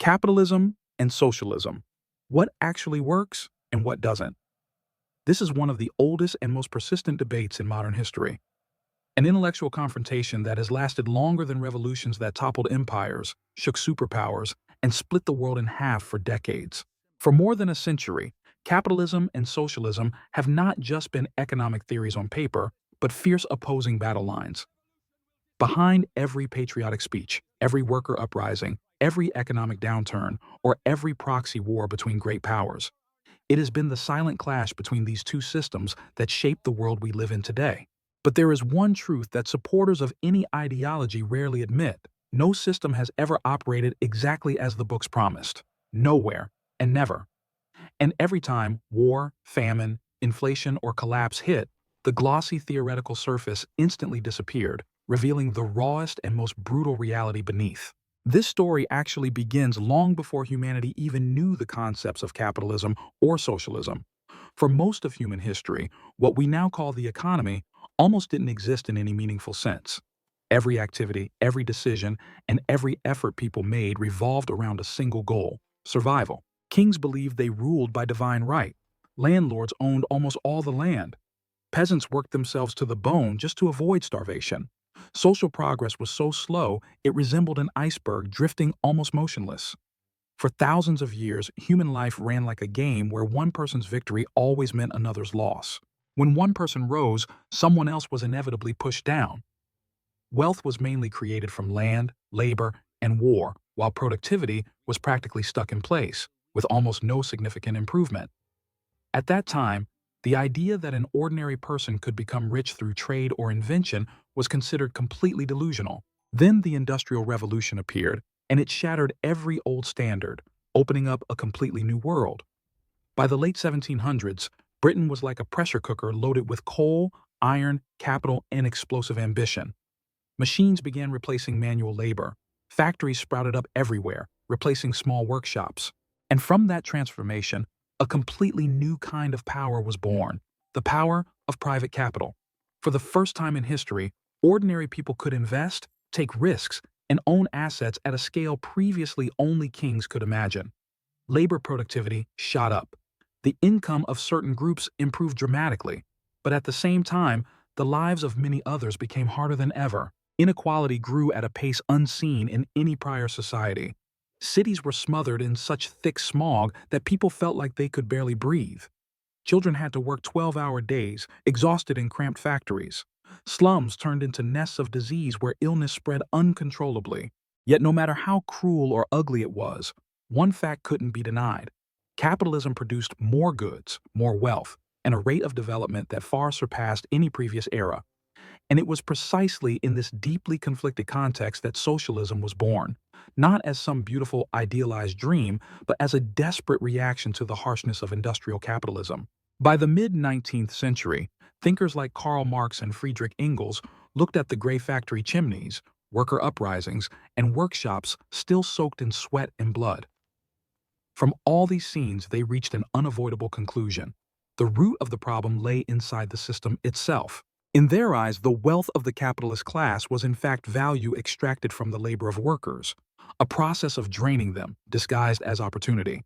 Capitalism and socialism. What actually works and what doesn't? This is one of the oldest and most persistent debates in modern history. An intellectual confrontation that has lasted longer than revolutions that toppled empires, shook superpowers, and split the world in half for decades. For more than a century, capitalism and socialism have not just been economic theories on paper, but fierce opposing battle lines. Behind every patriotic speech, every worker uprising, every economic downturn, or every proxy war between great powers, it has been the silent clash between these two systems that shaped the world we live in today. But there is one truth that supporters of any ideology rarely admit. No system has ever operated exactly as the books promised. Nowhere and never. And every time war, famine, inflation, or collapse hit, the glossy theoretical surface instantly disappeared, revealing the rawest and most brutal reality beneath. This story actually begins long before humanity even knew the concepts of capitalism or socialism. For most of human history, what we now call the economy almost didn't exist in any meaningful sense. Every activity, every decision, and every effort people made revolved around a single goal: survival. Kings believed they ruled by divine right. Landlords owned almost all the land. Peasants worked themselves to the bone just to avoid starvation. Social progress was so slow, it resembled an iceberg drifting almost motionless. For thousands of years, human life ran like a game where one person's victory always meant another's loss. When one person rose, someone else was inevitably pushed down. Wealth was mainly created from land, labor, and war, while productivity was practically stuck in place, with almost no significant improvement. At that time, the idea that an ordinary person could become rich through trade or invention was considered completely delusional. Then the Industrial Revolution appeared, and it shattered every old standard, opening up a completely new world. By the late 1700s, Britain was like a pressure cooker loaded with coal, iron, capital, and explosive ambition. Machines began replacing manual labor. Factories sprouted up everywhere, replacing small workshops. And from that transformation, a completely new kind of power was born: the power of private capital. For the first time in history, ordinary people could invest, take risks, and own assets at a scale previously only kings could imagine. Labor productivity shot up. The income of certain groups improved dramatically, but at the same time, the lives of many others became harder than ever. Inequality grew at a pace unseen in any prior society. Cities were smothered in such thick smog that people felt like they could barely breathe. Children had to work 12-hour days, exhausted in cramped factories. Slums turned into nests of disease where illness spread uncontrollably. Yet no matter how cruel or ugly it was, one fact couldn't be denied. Capitalism produced more goods, more wealth, and a rate of development that far surpassed any previous era. And it was precisely in this deeply conflicted context that socialism was born, not as some beautiful idealized dream, but as a desperate reaction to the harshness of industrial capitalism. By the mid-19th century, thinkers like Karl Marx and Friedrich Engels looked at the gray factory chimneys, worker uprisings, and workshops still soaked in sweat and blood. From all these scenes, they reached an unavoidable conclusion: the root of the problem lay inside the system itself. In their eyes, the wealth of the capitalist class was in fact value extracted from the labor of workers, a process of draining them, disguised as opportunity.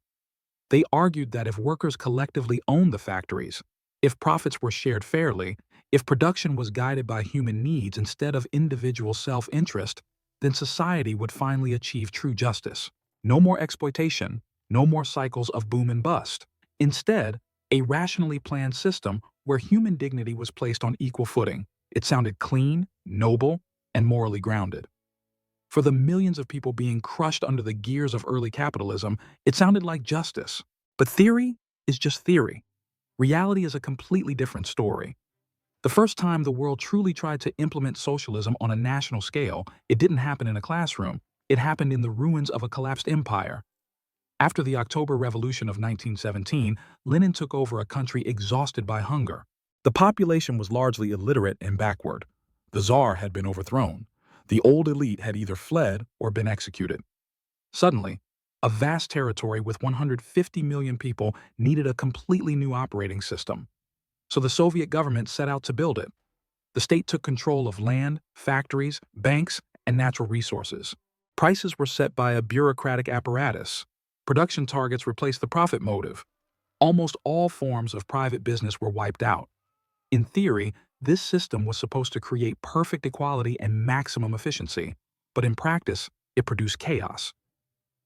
They argued that if workers collectively owned the factories, if profits were shared fairly, if production was guided by human needs instead of individual self-interest, then society would finally achieve true justice. No more exploitation, no more cycles of boom and bust. Instead, a rationally planned system where human dignity was placed on equal footing. It sounded clean, noble, and morally grounded. For the millions of people being crushed under the gears of early capitalism, it sounded like justice. But theory is just theory. Reality is a completely different story. The first time the world truly tried to implement socialism on a national scale, it didn't happen in a classroom. It happened in the ruins of a collapsed empire. After the October Revolution of 1917, Lenin took over a country exhausted by hunger. The population was largely illiterate and backward. The Tsar had been overthrown. The old elite had either fled or been executed. Suddenly, a vast territory with 150 million people needed a completely new operating system. So the Soviet government set out to build it. The state took control of land, factories, banks, and natural resources. Prices were set by a bureaucratic apparatus. Production targets replaced the profit motive. Almost all forms of private business were wiped out. In theory, this system was supposed to create perfect equality and maximum efficiency, but in practice, it produced chaos.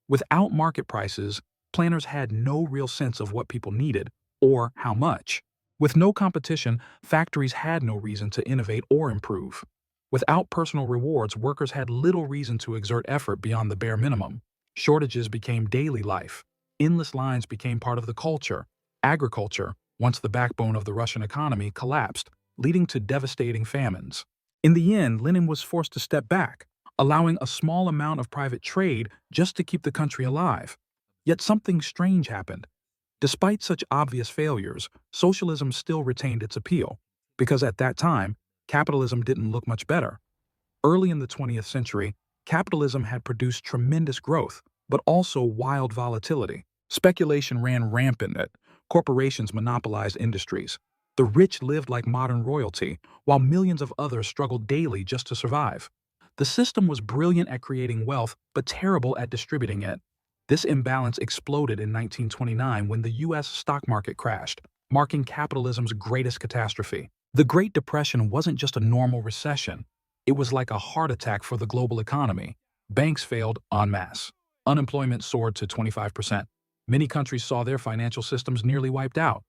Without market prices, planners had no real sense of what people needed or how much. With no competition, factories had no reason to innovate or improve. Without personal rewards, workers had little reason to exert effort beyond the bare minimum. Shortages became daily life. Endless lines became part of the culture. Agriculture, once the backbone of the Russian economy, collapsed, leading to devastating famines. In the end, Lenin was forced to step back, allowing a small amount of private trade just to keep the country alive. Yet something strange happened. Despite such obvious failures, socialism still retained its appeal, because at that time, capitalism didn't look much better. Early in the 20th century, capitalism had produced tremendous growth, but also wild volatility. Speculation ran rampant. Corporations monopolized industries. The rich lived like modern royalty, while millions of others struggled daily just to survive. The system was brilliant at creating wealth, but terrible at distributing it. This imbalance exploded in 1929 when the U.S. stock market crashed, marking capitalism's greatest catastrophe. The Great Depression wasn't just a normal recession. It was like a heart attack for the global economy. Banks failed en masse. Unemployment soared to 25%. Many countries saw their financial systems nearly wiped out.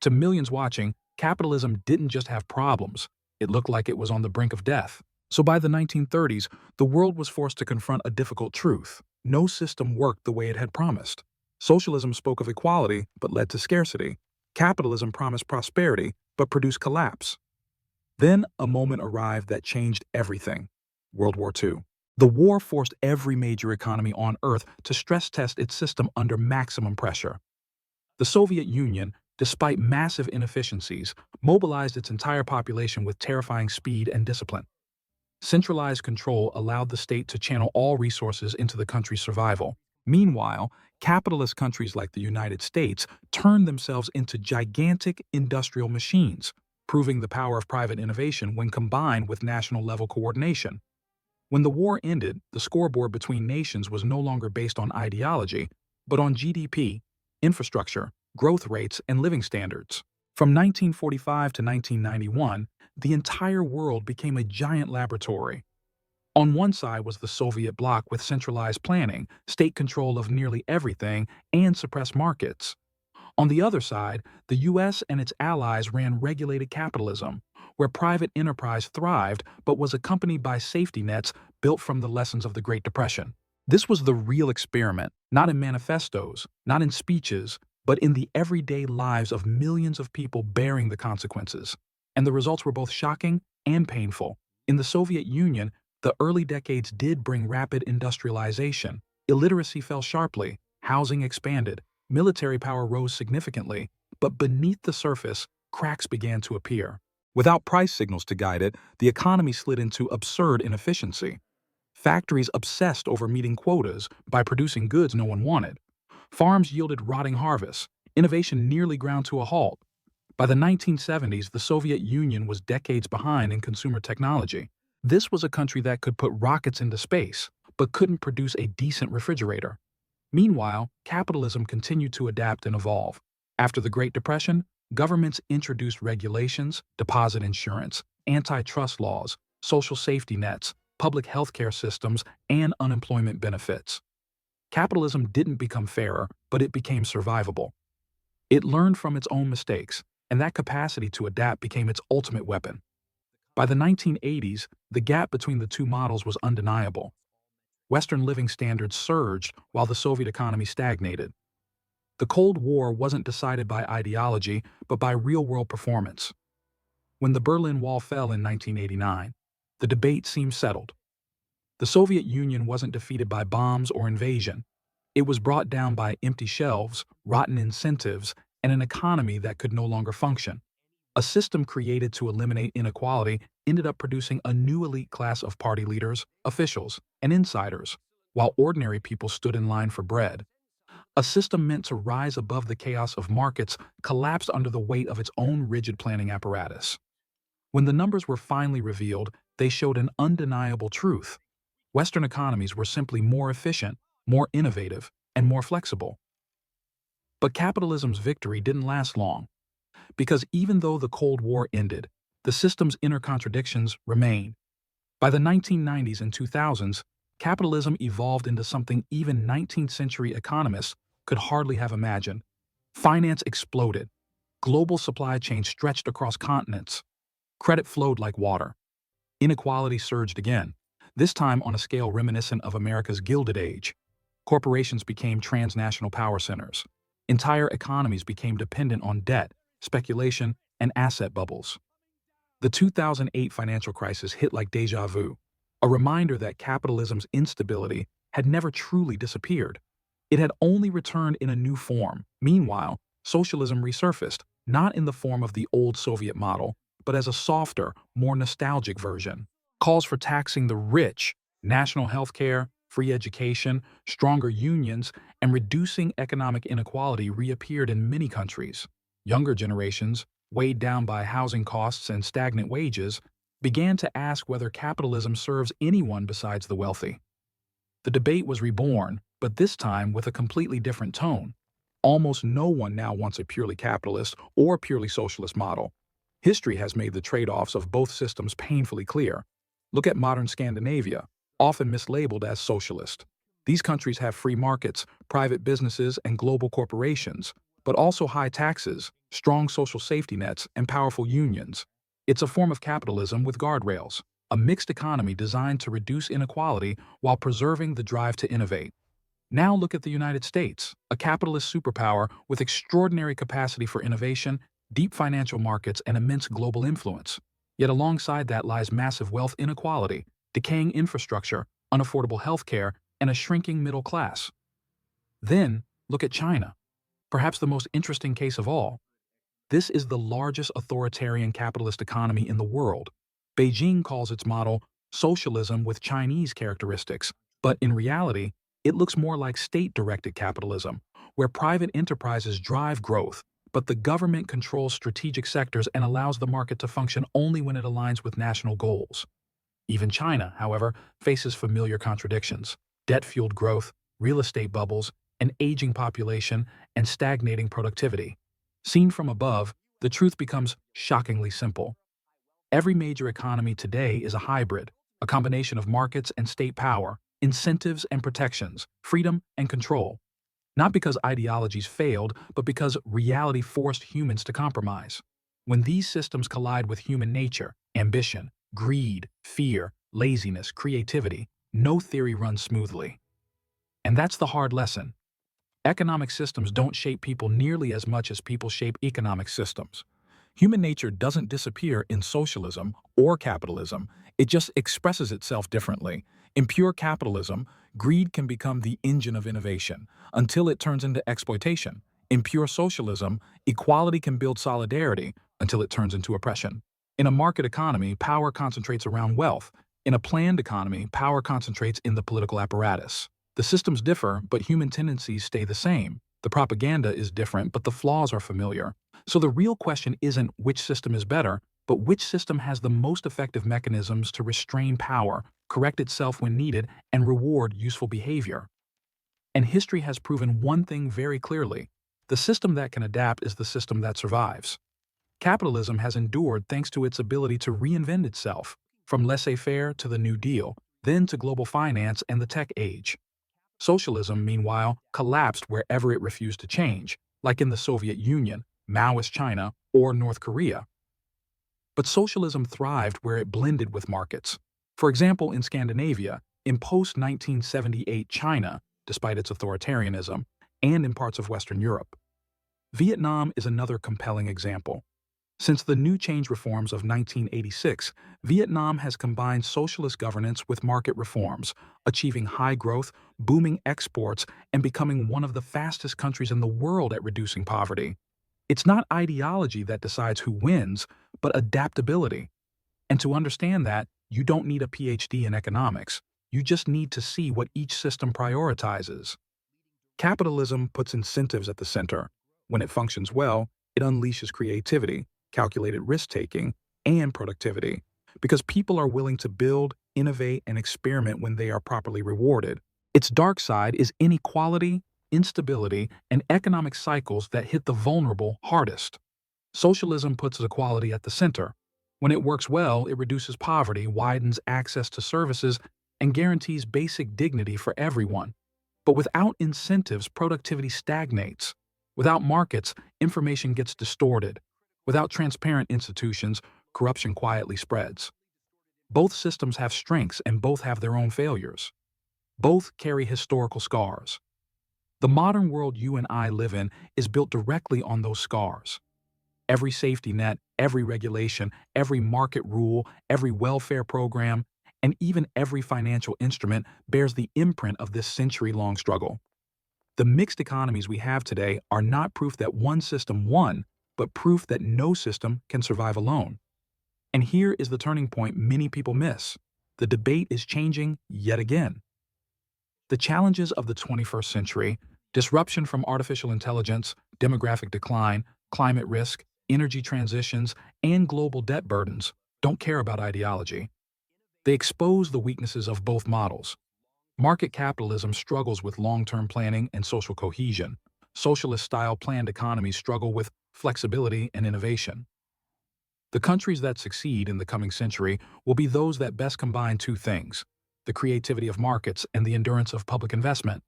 To millions watching, capitalism didn't just have problems. It looked like it was on the brink of death. So by the 1930s, the world was forced to confront a difficult truth. No system worked the way it had promised. Socialism spoke of equality, but led to scarcity. Capitalism promised prosperity, but produced collapse. Then a moment arrived that changed everything: World War II. The war forced every major economy on Earth to stress test its system under maximum pressure. The Soviet Union, despite massive inefficiencies, mobilized its entire population with terrifying speed and discipline. Centralized control allowed the state to channel all resources into the country's survival. Meanwhile, capitalist countries like the United States turned themselves into gigantic industrial machines, proving the power of private innovation when combined with national-level coordination. When the war ended, the scoreboard between nations was no longer based on ideology, but on GDP, infrastructure, growth rates, and living standards. From 1945 to 1991, the entire world became a giant laboratory. On one side was the Soviet bloc with centralized planning, state control of nearly everything, and suppressed markets. On the other side, the US and its allies ran regulated capitalism, where private enterprise thrived but was accompanied by safety nets built from the lessons of the Great Depression. This was the real experiment, not in manifestos, not in speeches, but in the everyday lives of millions of people bearing the consequences. And the results were both shocking and painful. In the Soviet Union, the early decades did bring rapid industrialization. Illiteracy fell sharply, housing expanded, military power rose significantly, but beneath the surface, cracks began to appear. Without price signals to guide it, the economy slid into absurd inefficiency. Factories obsessed over meeting quotas by producing goods no one wanted. Farms yielded rotting harvests. Innovation nearly ground to a halt. By the 1970s, the Soviet Union was decades behind in consumer technology. This was a country that could put rockets into space, but couldn't produce a decent refrigerator. Meanwhile, capitalism continued to adapt and evolve. After the Great Depression, governments introduced regulations, deposit insurance, antitrust laws, social safety nets, public healthcare systems, and unemployment benefits. Capitalism didn't become fairer, but it became survivable. It learned from its own mistakes, and that capacity to adapt became its ultimate weapon. By the 1980s, the gap between the two models was undeniable. Western living standards surged while the Soviet economy stagnated. The Cold War wasn't decided by ideology, but by real-world performance. When the Berlin Wall fell in 1989, the debate seemed settled. The Soviet Union wasn't defeated by bombs or invasion. It was brought down by empty shelves, rotten incentives, and an economy that could no longer function. A system created to eliminate inequality ended up producing a new elite class of party leaders, officials, and insiders, while ordinary people stood in line for bread. A system meant to rise above the chaos of markets collapsed under the weight of its own rigid planning apparatus. When the numbers were finally revealed, they showed an undeniable truth. Western economies were simply more efficient, more innovative, and more flexible. But capitalism's victory didn't last long, because even though the Cold War ended, the system's inner contradictions remained. By the 1990s and 2000s, capitalism evolved into something even 19th century economists could hardly have imagined. Finance exploded. Global supply chains stretched across continents. Credit flowed like water. Inequality surged again, this time on a scale reminiscent of America's Gilded Age. Corporations became transnational power centers. Entire economies became dependent on debt, speculation, and asset bubbles. The 2008 financial crisis hit like déjà vu, a reminder that capitalism's instability had never truly disappeared. It had only returned in a new form. Meanwhile, socialism resurfaced, not in the form of the old Soviet model, but as a softer, more nostalgic version. Calls for taxing the rich, national health care, free education, stronger unions, and reducing economic inequality reappeared in many countries. Younger generations, weighed down by housing costs and stagnant wages, began to ask whether capitalism serves anyone besides the wealthy. The debate was reborn, but this time with a completely different tone. Almost no one now wants a purely capitalist or purely socialist model. History has made the trade-offs of both systems painfully clear. Look at modern Scandinavia, often mislabeled as socialist. These countries have free markets, private businesses, and global corporations, but also high taxes, strong social safety nets, and powerful unions. It's a form of capitalism with guardrails, a mixed economy designed to reduce inequality while preserving the drive to innovate. Now look at the United States, a capitalist superpower with extraordinary capacity for innovation, deep financial markets, and immense global influence. Yet alongside that lies massive wealth inequality, decaying infrastructure, unaffordable healthcare, and a shrinking middle class. Then, look at China, perhaps the most interesting case of all. This is the largest authoritarian capitalist economy in the world. Beijing calls its model socialism with Chinese characteristics, but in reality, it looks more like state-directed capitalism, where private enterprises drive growth, but the government controls strategic sectors and allows the market to function only when it aligns with national goals. Even China, however, faces familiar contradictions: debt-fueled growth, real estate bubbles, an aging population, and stagnating productivity. Seen from above, the truth becomes shockingly simple. Every major economy today is a hybrid, a combination of markets and state power, incentives and protections, freedom and control. Not because ideologies failed, but because reality forced humans to compromise. When these systems collide with human nature, ambition, greed, fear, laziness, creativity, no theory runs smoothly. And that's the hard lesson. Economic systems don't shape people nearly as much as people shape economic systems. Human nature doesn't disappear in socialism or capitalism, it just expresses itself differently. In pure capitalism, greed can become the engine of innovation until it turns into exploitation. In pure socialism, equality can build solidarity until it turns into oppression. In a market economy, power concentrates around wealth. In a planned economy, power concentrates in the political apparatus. The systems differ, but human tendencies stay the same. The propaganda is different, but the flaws are familiar. So the real question isn't which system is better, but which system has the most effective mechanisms to restrain power, correct itself when needed, and reward useful behavior. And history has proven one thing very clearly: the system that can adapt is the system that survives. Capitalism has endured thanks to its ability to reinvent itself, from laissez-faire to the New Deal, then to global finance and the tech age. Socialism, meanwhile, collapsed wherever it refused to change, like in the Soviet Union, Maoist China, or North Korea. But socialism thrived where it blended with markets. For example, in Scandinavia, in post-1978 China, despite its authoritarianism, and in parts of Western Europe. Vietnam is another compelling example. Since the New Change reforms of 1986, Vietnam has combined socialist governance with market reforms, achieving high growth, booming exports, and becoming one of the fastest countries in the world at reducing poverty. It's not ideology that decides who wins, but adaptability. And to understand that, you don't need a PhD in economics. You just need to see what each system prioritizes. Capitalism puts incentives at the center. When it functions well, it unleashes creativity, calculated risk-taking, and productivity, because people are willing to build, innovate and experiment when they are properly rewarded. Its dark side is inequality, instability, and economic cycles that hit the vulnerable hardest. Socialism puts equality at the center. When it works well, it reduces poverty, widens access to services, and guarantees basic dignity for everyone. But without incentives, productivity stagnates. Without markets, information gets distorted. Without transparent institutions, corruption quietly spreads. Both systems have strengths and both have their own failures. Both carry historical scars. The modern world you and I live in is built directly on those scars. Every safety net, every regulation, every market rule, every welfare program, and even every financial instrument bears the imprint of this century-long struggle. The mixed economies we have today are not proof that one system won, but proof that no system can survive alone. And here is the turning point many people miss. The debate is changing yet again. The challenges of the 21st century, disruption from artificial intelligence, demographic decline, climate risk, energy transitions, and global debt burdens, don't care about ideology. They expose the weaknesses of both models. Market capitalism struggles with long-term planning and social cohesion. Socialist-style planned economies struggle with flexibility and innovation. The countries that succeed in the coming century will be those that best combine two things: the creativity of markets and the endurance of public investment.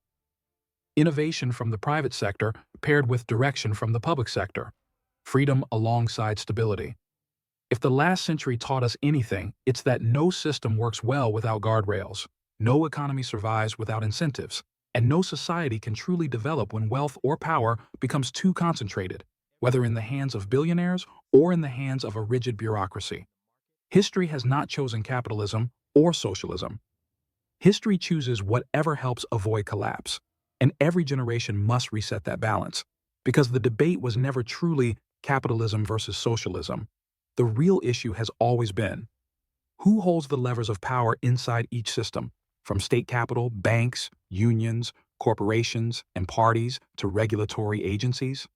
Innovation from the private sector paired with direction from the public sector. Freedom alongside stability. If the last century taught us anything, it's that no system works well without guardrails, no economy survives without incentives, and no society can truly develop when wealth or power becomes too concentrated, whether in the hands of billionaires or in the hands of a rigid bureaucracy. History has not chosen capitalism or socialism. History chooses whatever helps avoid collapse, and every generation must reset that balance, because the debate was never truly capitalism versus socialism. The real issue has always been: who holds the levers of power inside each system, from state capital, banks, unions, corporations, and parties to regulatory agencies?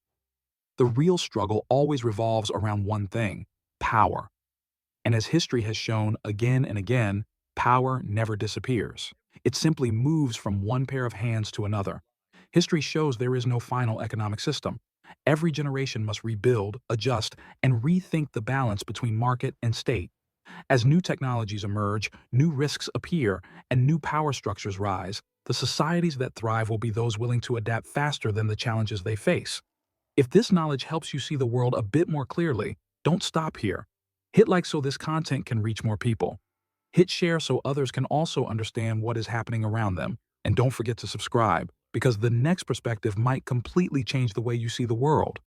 The real struggle always revolves around one thing: power. And as history has shown again and again, power never disappears. It simply moves from one pair of hands to another. History shows there is no final economic system. Every generation must rebuild, adjust, and rethink the balance between market and state. As new technologies emerge, new risks appear, and new power structures rise, the societies that thrive will be those willing to adapt faster than the challenges they face. If this knowledge helps you see the world a bit more clearly, don't stop here. Hit like so this content can reach more people. Hit share so others can also understand what is happening around them. And don't forget to subscribe, because the next perspective might completely change the way you see the world.